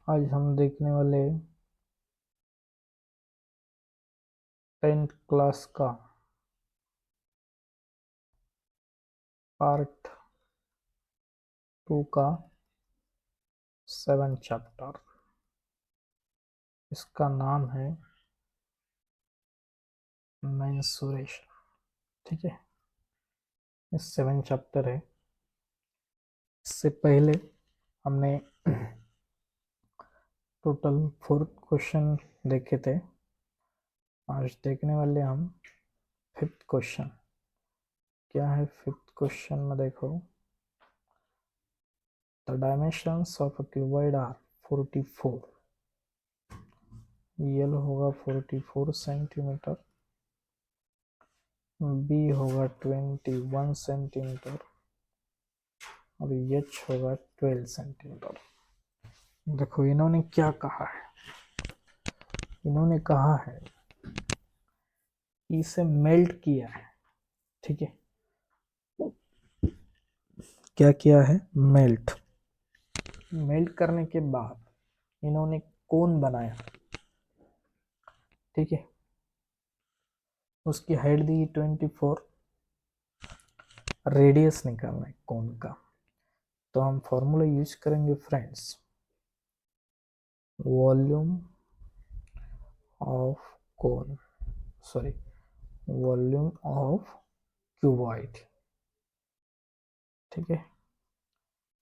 आज हम देखने वाले 10th क्लास का पार्ट 2 का 7th चैप्टर। इसका नाम है मेंसुरेशन। ठीक है, ये 7th चैप्टर है। इससे पहले हमने टोटल 4 क्वेश्चन देखे थे। आज देखने वाले हम 5th क्वेश्चन। क्या है 5th क्वेश्चन में? देखो, the dimensions of a cuboid are 44। L होगा 44 सेंटीमीटर, बी होगा 21 सेंटीमीटर और एच होगा 12 सेंटीमीटर। देखो इन्होंने क्या कहा है। इन्होंने कहा है कि इसे मेल्ट किया है। ठीक है, क्या किया है? मेल्ट। मेल्ट करने के बाद इन्होंने कोन बनाया। ठीक है, उसकी हाइट दी 24, रेडियस निकालना है कोन का। तो हम फॉर्मूला यूज करेंगे friends, volume of cone, sorry volume of cuboid. ठीक है,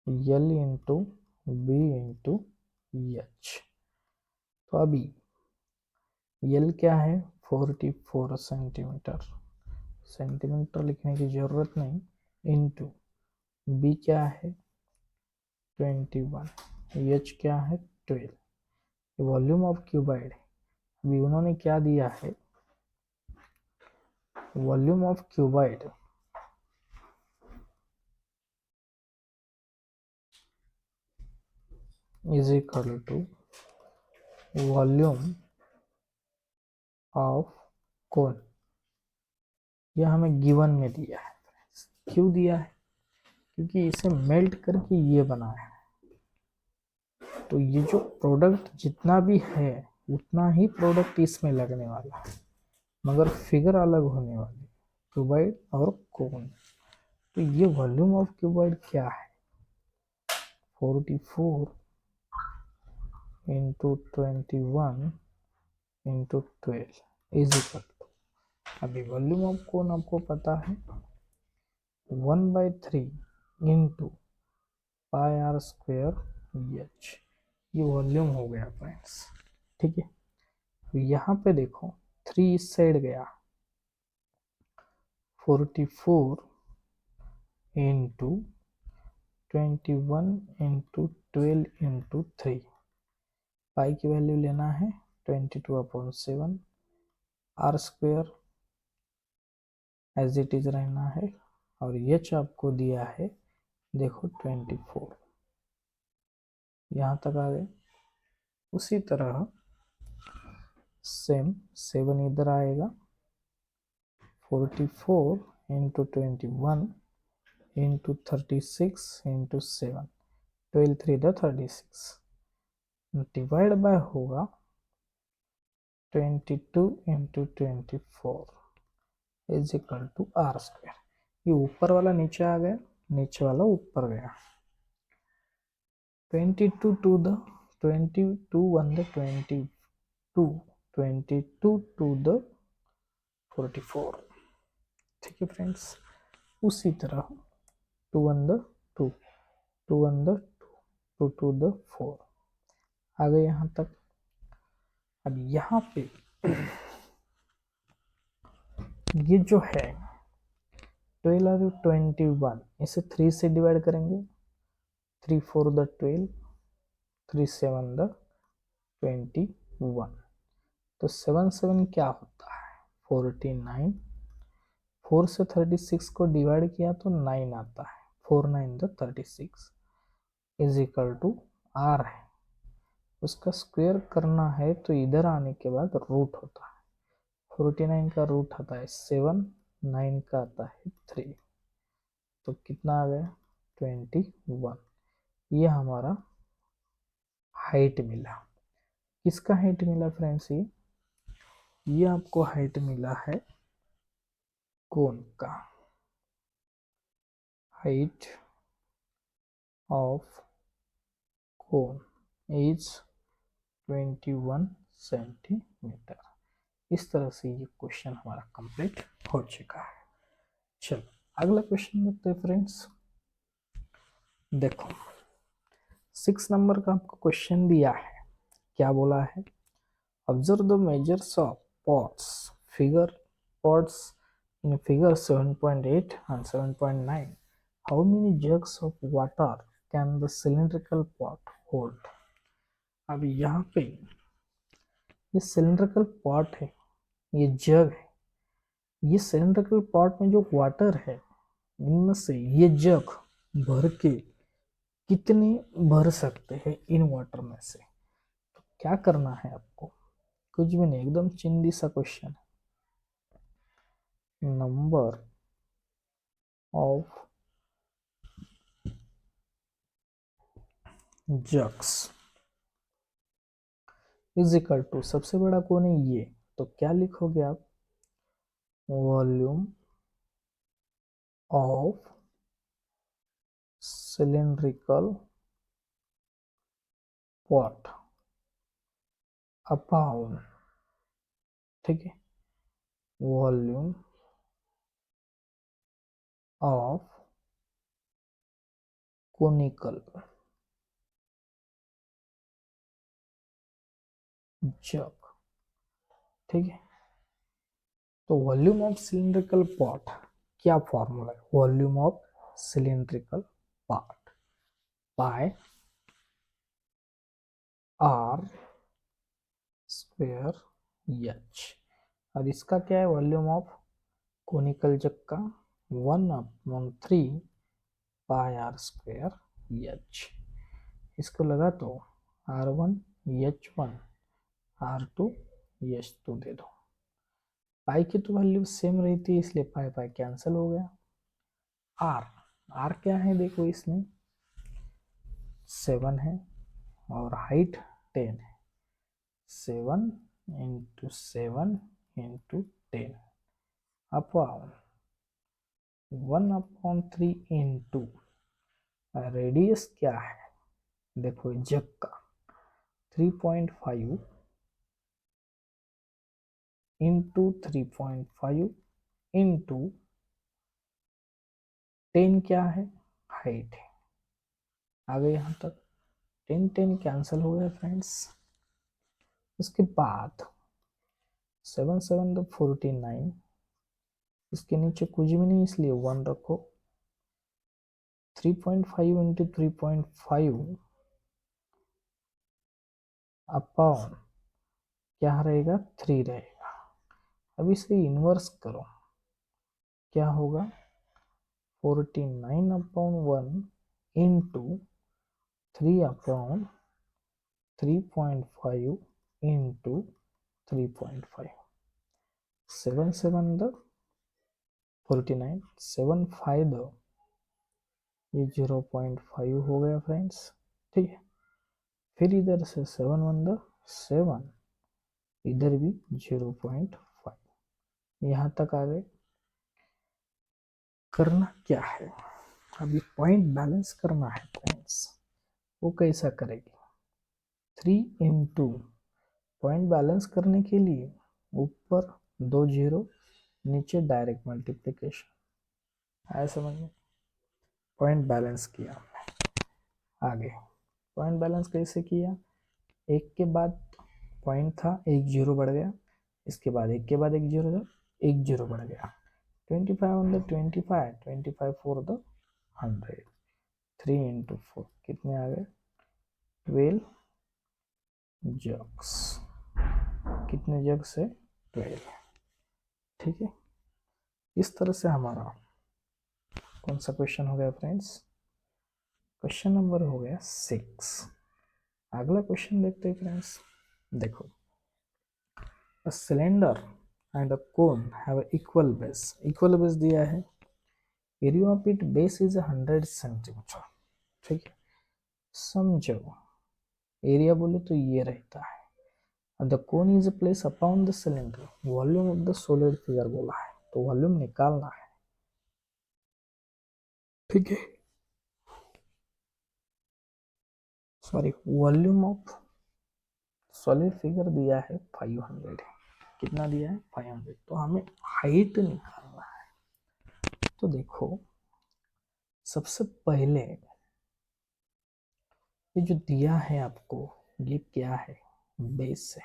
L into B into H. तो अभी L क्या है? 44 सेंटीमीटर। सेंटीमीटर लिखने की जरूरत नहीं। इंटू बी क्या है? 21। एच क्या है? 12। Volume of cuboid. अभी उन्होंने क्या दिया है? Volume of cuboid is equal to volume of cone. यह हमें गिवन में दिया है। क्यों दिया है? क्योंकि इसे मेल्ट करके ये बनाया है। तो ये जो प्रोडक्ट जितना भी है उतना ही प्रोडक्ट इसमें लगने वाला है, मगर फिगर अलग होने वाली, क्यूबॉइड और कोन। तो ये वॉल्यूम ऑफ क्यूबॉइड क्या है? 44 into 21 into 12 is equal to, अभी वॉल्यूम ऑफ कोन आपको पता है 1/3 into pi R square H. ये वॉल्यूम हो गया फ्रेंड्स। ठीक है, तो यहाँ पे देखो 3 इस साइड गया, 44 इंटू 21 इंटू 12 इंटू 3। पाई की वैल्यू लेना है 22/7। R square as it is रहना है, और एच आपको दिया है देखो 24। यहाँ तक आ गए। उसी तरह सेम 7 इधर आएगा, 44 into 21 into 36 into 7, 12 3 36 divide by होगा 22 into 24 is equal to are square. ये ऊपर वाला नीचे आ गया, नीचे वाला ऊपर गया। 22 to the 22 1 the 22, 22 to the 44। ठीक है फ्रेंड्स, उसी तरह 2 1 द 2, 2 1 द 2, 2 2 द 4 आ गए यहाँ तक। अब यहाँ पे ये जो है 12 और 21, इसे 3 से डिवाइड करेंगे। 3 4 द 12, 3 7 द 21। तो 7 7 क्या होता है? 49। 4 से 36 को डिवाइड किया तो 9 आता है। 4 9 the 36 is equal to R है। उसका स्क्वायर करना है तो इधर आने के बाद रूट होता है। 49 का रूट आता है 7, 9 का आता है 3। तो कितना आ गया? 21। ये हमारा हाइट मिला। किसका हाइट मिला फ्रेंड्स? ये आपको हाइट मिला है कोन का। Height of cone is 21 centimetre. इस तरह से ये क्वेश्चन हमारा कंप्लीट हो चुका है। चलो अगला क्वेश्चन देखते हैं फ्रेंड्स। देखो 6 नंबर का आपको क्वेश्चन दिया है। क्या बोला है? Observe the measures of pots in figure 7.8 and 7.9. How many jugs of water can the cylindrical pot hold? अब यहाँ पे ये सिलिंड्रिकल पॉट है, ये जग है। ये सिलिंड्रिकल पॉट में जो वाटर है, इनमें से ये जग भर के कितने भर सकते हैं इन वाटर में से? तो क्या करना है आपको? कुछ भी नहीं, एकदम चिंदी सा क्वेश्चन है। Number of jugs is equal to, सबसे बड़ा कौन है? ये। तो क्या लिखोगे आप? Volume of cylindrical pot upon, ठीक है, वॉल्यूम ऑफ कोनिकल जग, ठीक है। तो वॉल्यूम ऑफ सिलिंड्रिकल पॉट क्या फॉर्मूला है? Volume of cylindrical pot by R square H. और इसका क्या है? वॉल्यूम ऑफ कोनिकल जग का 1/3 पाई आर स्क्वेयर एच। इसको लगा तो R1 H1 R2 H2 दे दो। पाई की तो वैल्यू सेम रहती है, इसलिए पाई पाई कैंसिल हो गया। आर क्या है? देखो इसमें 7 है और हाइट 10 है। 7 × 7 × 10 अपॉन 1/3 इंटू रेडियस क्या है? देखो जग का 3.5 इंटू 3.5 इंटू 10 क्या है? हाइट है। आ गए यहाँ तक। 10 कैंसिल हो गया फ्रेंड्स। उसके बाद 7 7 तो 49, इसके नीचे कुछ भी नहीं इसलिए 1 रखो। 3.5 इंटू 3.5 अपॉन क्या रहेगा? 3 रहेगा। अब इसे इन्वर्स करो, क्या होगा? 49/1 इंटू 3/3.5 इंटू 3.5। 7 7 द 49, 7 5 द ये 0.5 हो गया फ्रेंड्स, ठीक है। फिर इधर से 7 1 द 7, इधर भी 0.5। यहाँ तक आ गए। करना क्या है? अभी पॉइंट बैलेंस करना है फ्रेंड्स। वो कैसा करेगी? 3 इंटू पॉइंट बैलेंस करने के लिए ऊपर 2 0, नीचे डायरेक्ट मल्टीप्लिकेशन। आया समझ में? पॉइंट बैलेंस किया हमने। आगे पॉइंट बैलेंस कैसे किया? एक के बाद पॉइंट था, एक 0 बढ़ गया। इसके बाद एक के बाद एक 0 था, एक 0 बढ़ गया। 25 on the 25, 25 for the 100। 3 into 4 कितने आ गए? 12 जग्स। कितने जग्स है? 12, ठीक है। इस तरह से हमारा कौन सा क्वेश्चन हो गया फ्रेंड्स? क्वेश्चन नंबर हो गया 6। अगला क्वेश्चन देखते हैं फ्रेंड्स। देखो, a cylinder and a cone have a equal base। Equal base दिया है। Area of it base is 100 centimetre, ठीक है। समझो एरिया बोले तो ये रहता है। The cone is place upon the cylinder, volume of the solid figure बोला है, तो वॉल्यूम निकालना है, ठीक है। Sorry, volume of solid figure दिया है 500, कितना दिया है 500, तो हमें हाइट निकालना है। तो देखो सबसे पहले ये जो दिया है आपको, ये क्या है, बेस है,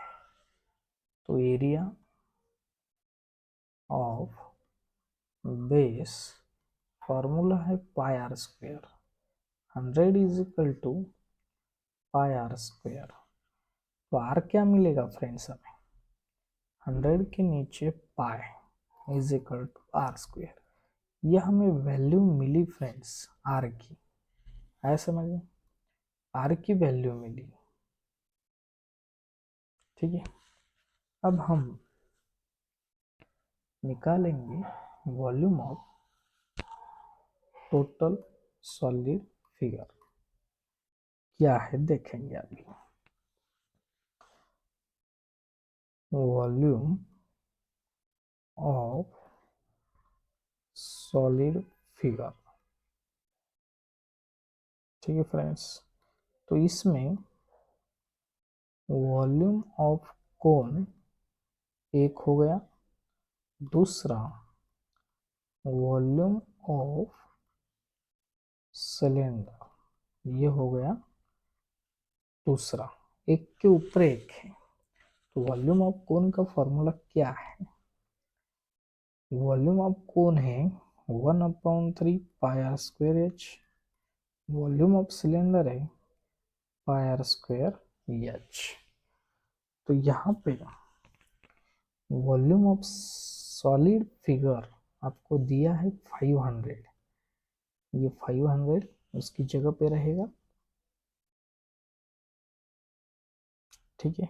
तो एरिया ऑफ बेस फॉर्मूला है pi r square, 100 is equal to pi r square. तो आर क्या मिलेगा फ्रेंड्स हमें, 100 के नीचे pi is equal to are square, यह हमें वैल्यू मिली फ्रेंड्स आर की, है समझ में, आर की वैल्यू मिली, ठीक है। अब हम निकालेंगे volume of total solid figure, क्या है देखेंगे अभी। वॉल्यूम ऑफ सॉलिड फिगर, ठीक है फ्रेंड्स। तो इसमें वॉल्यूम ऑफ कोन एक हो गया, दूसरा वॉल्यूम ऑफ सिलेंडर ये हो गया दूसरा, एक के ऊपर एक है। तो वॉल्यूम ऑफ कोन का फॉर्मूला क्या है, वॉल्यूम ऑफ कोन है 1/3 pi r square h, volume of cylinder है पाई आर स्क्वायर एच। तो यहाँ पे वॉल्यूम ऑफ सॉलिड फिगर आपको दिया है 500, ये 500 उसकी जगह पे रहेगा, ठीक है।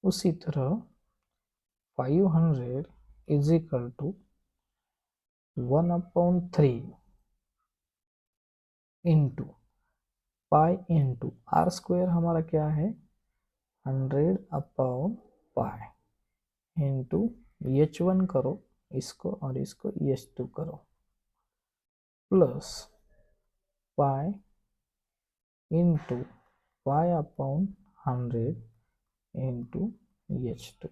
उसी तरह 500 is equal to 1/3 into pi into R square हमारा क्या है 100/पाई इंटू H1 करो इसको और इसको H2 करो, प्लस पाई इंटू पाई/100 इंटू H2,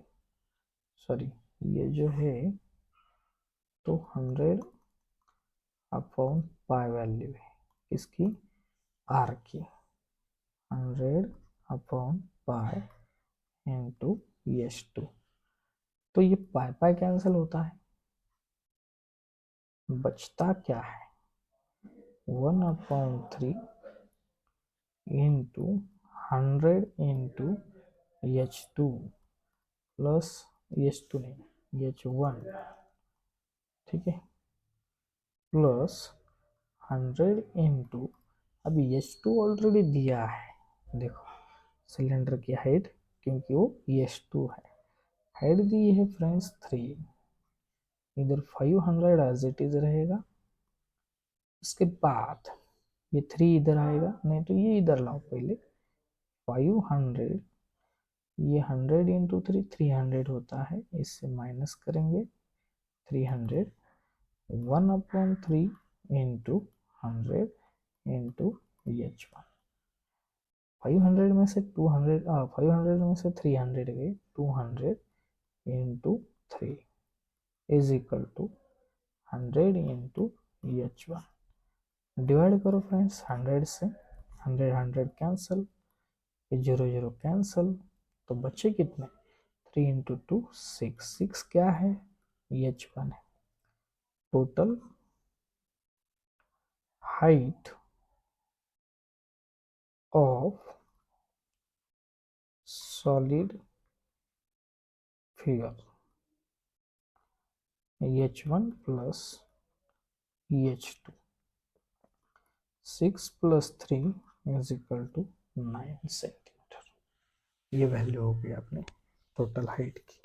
सॉरी ये जो है तो 100/पाई वैल्यू है इसकी आर की, 100/पाई इंटू H2। तो ये पाई पाई कैंसिल होता है, बचता क्या है 1/3 into 100 into H2 plus H2 नहीं H1, ठीक है, प्लस 100 इंटू, अभी H2 ऑलरेडी दिया है, देखो सिलेंडर की हाइट क्योंकि वो H2 है, हाइट दी है फ्रेंड्स 3, इधर 500 एज इट इज रहेगा, उसके बाद ये 3 इधर आएगा, नहीं तो ये इधर लाओ पहले, 500 ये 100 इंटू 3 300 होता है, इससे माइनस करेंगे 300, 1/3 इंटू 100 इंटू H1, 500 में से 200 500 में से 300 गए, 200 into 3 is equal to 100 into H1, divide करो फ्रेंड्स 100 से, 100 100 कैंसल, 0 0 कैंसल, तो बचे कितने 3 इंटू 2 6, 6 क्या है H1 है। Total height of solid figure H1 plus H2, 6 plus 3 is equal to 9 centimetre, ये वैल्यू होगी अपने टोटल हाइट की।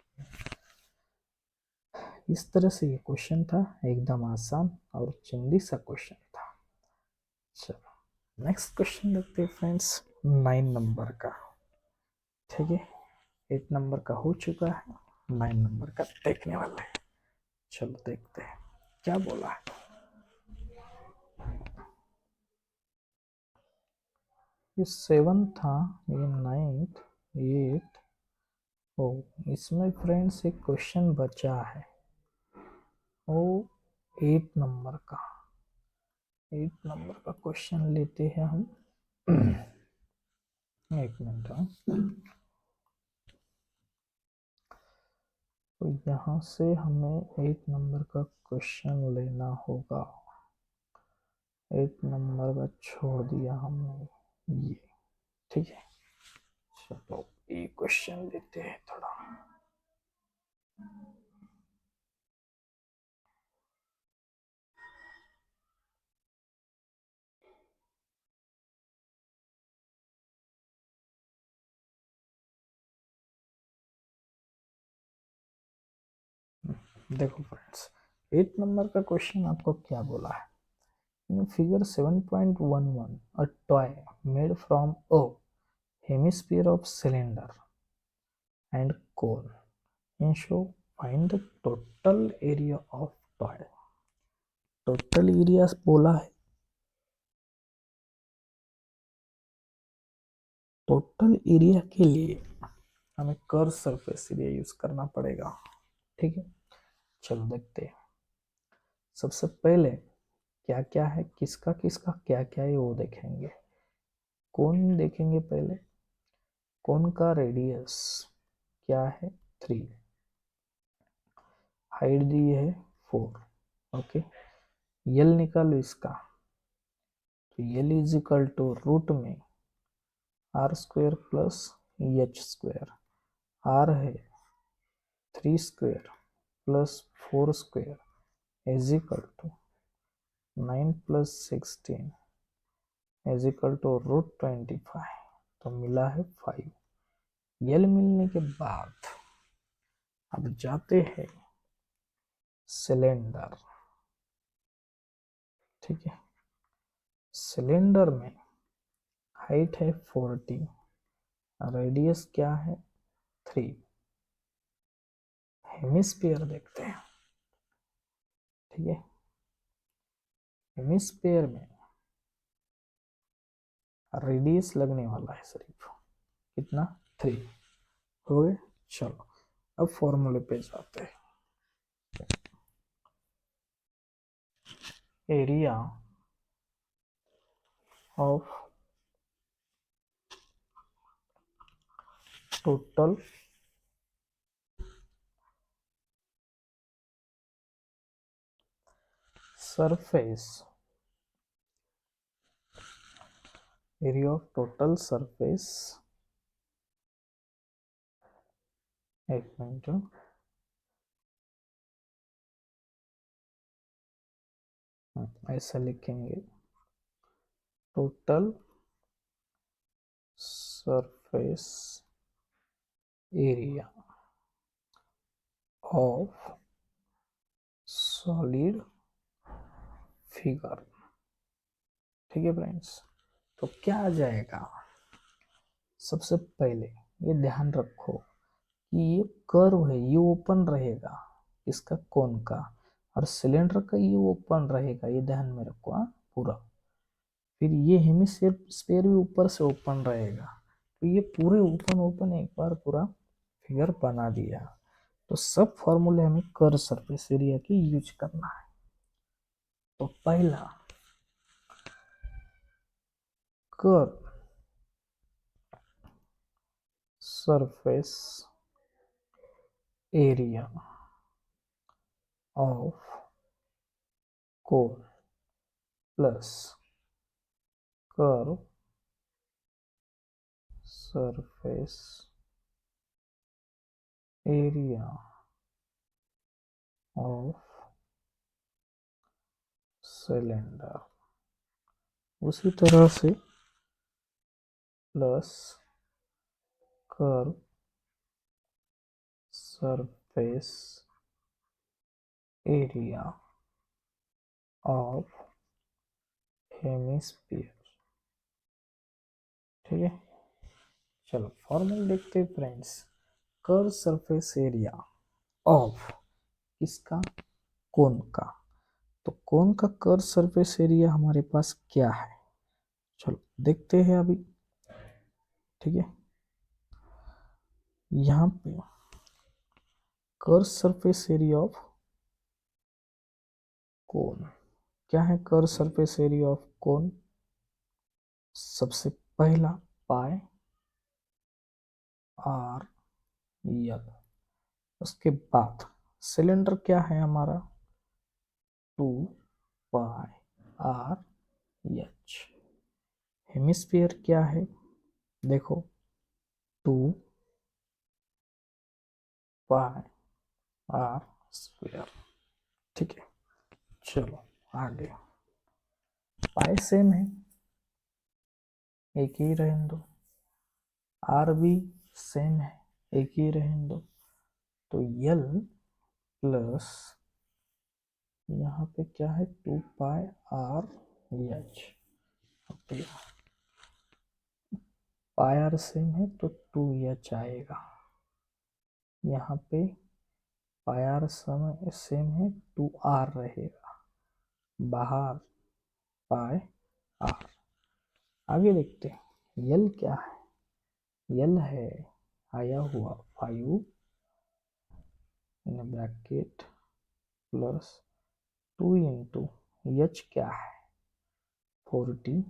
इस तरह से ये क्वेश्चन था, एकदम आसान और चिंदी सा क्वेश्चन था। चलो नेक्स्ट क्वेश्चन देखते हैं फ्रेंड्स। 9 नंबर का। ठीक है, 8 नंबर का हो चुका है, 9 नंबर का देखने वाला है। चलो देखते हैं क्या बोला है। ये 7 था, ये 9th, 8। ओ, इसमें फ्रेंड्स एक क्वेश्चन बचा है, वो 8 नंबर का। 8 नंबर का क्वेश्चन लेते हैं हम। एक मिनट। तो यहाँ से हमें 8 नंबर का क्वेश्चन लेना होगा। 8 नंबर का छोड़ दिया हमने ये। ठीक है, चलो ये क्वेश्चन लेते हैं थोड़ा। देखो फ्रेंड्स, 8 नंबर का क्वेश्चन आपको क्या बोला है। In figure 7.11 a toy made from a hemisphere of cylinder and cone and show find the total area of toy। Total area बोला है, टोटल एरिया के लिए हमें कर्व सरफेस एरिया यूज करना पड़ेगा। ठीक है, चलो देखते हैं। सबसे पहले क्या क्या है, किसका किसका क्या क्या है वो देखेंगे। कौन देखेंगे पहले। कौन का रेडियस क्या है, 3। हाइट दी है 4। ओके, यल निकालो इसका। तो l is equal to root में r square plus h square. R है 3 square plus 4 square is equal to 9 plus 16 is equal to root 25। तो मिला है 5। यल मिलने के बाद अब जाते हैं सिलेंडर। ठीक है, सिलेंडर में हाइट है 40, रेडियस क्या है 3। हेमिस्फीयर देखते हैं। ठीक है, हेमिस्फीयर में रेडियस लगने वाला है सिर्फ कितना, 3। हो गए। चलो अब फॉर्मूले पे जाते हैं। Area of total surface, area of total surface. एक मिनट, ऐसा लिखेंगे, total surface area of solid figure. ठीक है फ्रेंड्स, तो क्या आ जाएगा। सबसे पहले ये ध्यान रखो कि ये कर्व है, ये ओपन रहेगा इसका कोन का, और सिलेंडर का ये ओपन रहेगा, ये ध्यान में रखो। पूरा फिर ये हेमिस्फीयर भी ऊपर से ओपन रहेगा। तो ये पूरे ओपन ओपन एक बार पूरा फिगर बना दिया। तो सब फॉर्मूले हमें कर्व सरफेस एरिया की यूज करना है। तो पहला curve surface area of cone plus curve surface area of cylinder. उसी तरह से plus curve surface area of hemisphere. ठीक है, चलो फॉर्मूला देखते हैं friends. Curve surface area of किसका, कोन का। तो कोन का कर्व सरफेस एरिया हमारे पास क्या है, चलो देखते हैं अभी। ठीक है, यहाँ पे curve surface area of cone क्या है, curve surface area of cone सबसे पहला पाई आर यल, उसके बाद सिलेंडर क्या है हमारा 2 पाई आर एच, हेमिस्फीयर क्या है देखो 2 पाई आर स्क्वायर। ठीक है, चलो आगे, पाई सेम है, एक ही रहने दो, आर भी सेम है, एक ही रहने दो। तो यल प्लस यहाँ पे क्या है 2 pi r h, pi r same है तो 2 एच आएगा। यहाँ पे पाई आर सेम है 2 आर रहेगा, बाहर पाई आर। आगे देखते हैं यल क्या है, यल है आया हुआ 5 in bracket plus 2 into H क्या है 40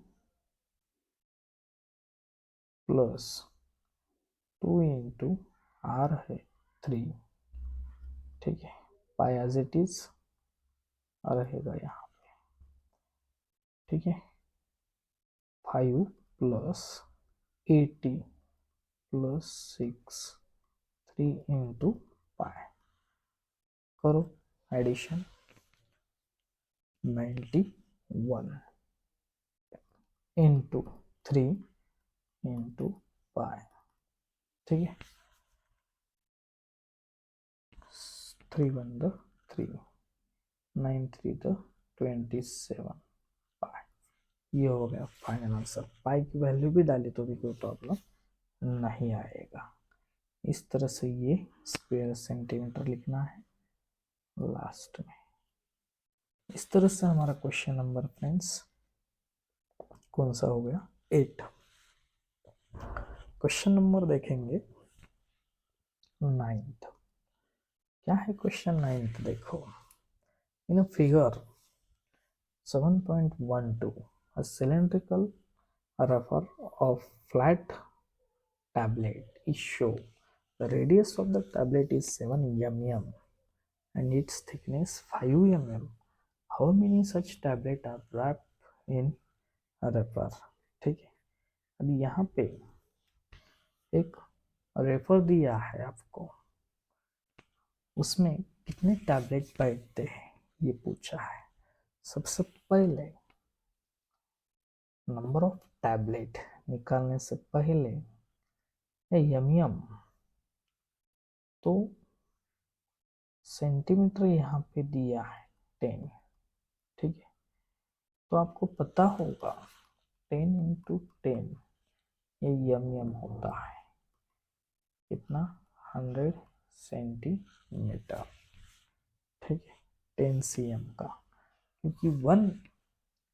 प्लस 2 इंटू आर है 3। ठीक है, पाई एज इट इज रहेगा यहाँ। ठीक है, 5 प्लस 80 प्लस 6 3 इंटू पाई, करो एडिशन 91 इंटू 3 इंटू पाई। ठीक है, 3 1 द 3 9 3 द 27 पाई। ये हो गया फाइनल आंसर। पाई की वैल्यू भी डाली तो भी कोई प्रॉब्लम नहीं आएगा। इस तरह से ये स्क्वायर सेंटीमीटर लिखना है लास्ट में। इस तरह से हमारा क्वेश्चन नंबर फ्रेंड्स कौन सा हो गया 8। क्वेश्चन नंबर देखेंगे 9th। क्या है क्वेश्चन 9th देखो, इन a figure 7.12 a cylindrical wrapper of flat tablet is shown. The radius of the tablet is 7 mm and its thickness 5 mm. How many such tablets are wrapped in a wrapper? ठीक है, अभी यहाँ पे एक refer दिया है आपको, उसमें कितने टैबलेट बैठते हैं ये पूछा है। सबसे पहले नंबर ऑफ टैबलेट निकालने से पहले यम तो सेंटीमीटर यहाँ पे दिया है 10। ठीक है, तो आपको पता होगा 10 इंटू 10 ये यम होता है कितना 100 सेंटीमीटर। ठीक है, 10 cm का, क्योंकि 1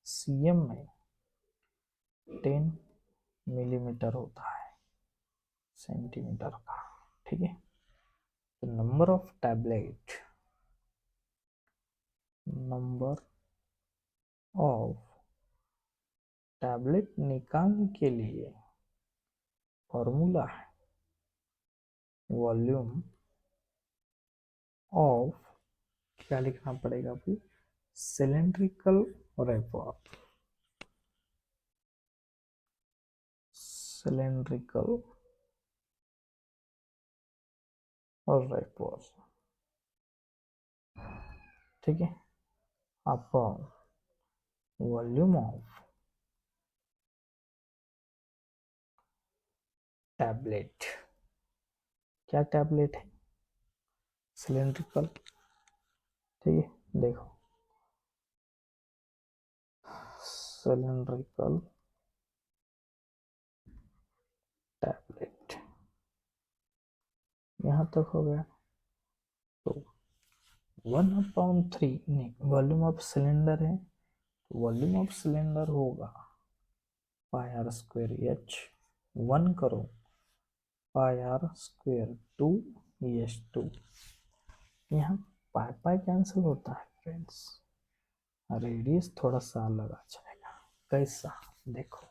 cm में 10 मिलीमीटर होता है सेंटीमीटर का। ठीक है, तो number of tablet, number of tablet निकालने के लिए फॉर्मूला है वॉल्यूम ऑफ, क्या लिखना पड़ेगा फिर, सिलेंड्रिकल रेपर, सिलेंड्रिकल और रेपर। ठीक है, अपॉन वॉल्यूम ऑफ टैबलेट। क्या टैबलेट है, सिलेंड्रिकल। ठीक है, देखो सिलेंड्रिकल यहाँ तक हो गया। तो 1/3 नहीं, वॉल्यूम ऑफ सिलेंडर है, वॉल्यूम ऑफ सिलेंडर होगा पाई आर स्क्वायर एच, 1 करो पाई आर स्क्वायर 2 एच 2। यहाँ पाई पाई कैंसिल होता है फ्रेंड्स, रेडियस थोड़ा सा अलग आ जाएगा। कैसा, देखो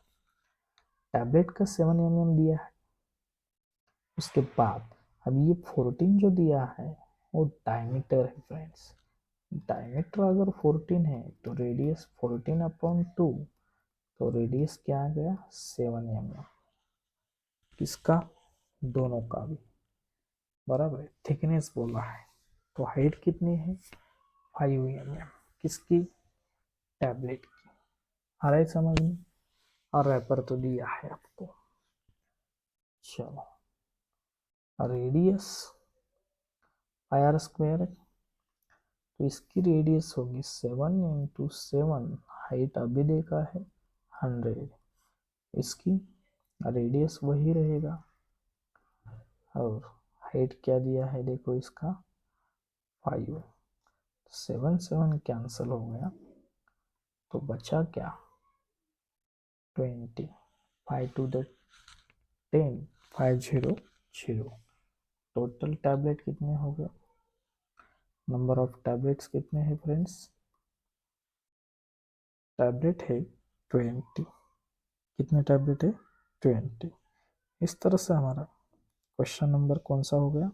टैबलेट का 7 mm दिया है, उसके बाद अब ये 14 जो दिया है वो डायमीटर है फ्रेंड्स। डायमीटर अगर 14 है तो रेडियस 14/2, तो रेडियस क्या आ गया 7 mm। किसका, दोनों का भी बराबर है। थिकनेस बोला है तो हाइट कितनी है 5 mm, किसकी, टैबलेट की। आ रहा है समझ में, और रैपर तो दिया है आपको। चलो रेडियस पाई आर स्क्वायर है, तो इसकी रेडियस होगी 7 × 7, हाइट अभी देखा है 100, इसकी रेडियस वही रहेगा, और हाइट क्या दिया है देखो इसका 5, 7 7 कैंसिल हो गया, तो बचा क्या 20, 5 to the 10, 500। टोटल टैबलेट कितने हो गए, नंबर ऑफ टैबलेट्स कितने हैं फ्रेंड्स, टैबलेट है 20। कितने टैबलेट है 20। इस तरह से हमारा क्वेश्चन नंबर कौन सा हो गया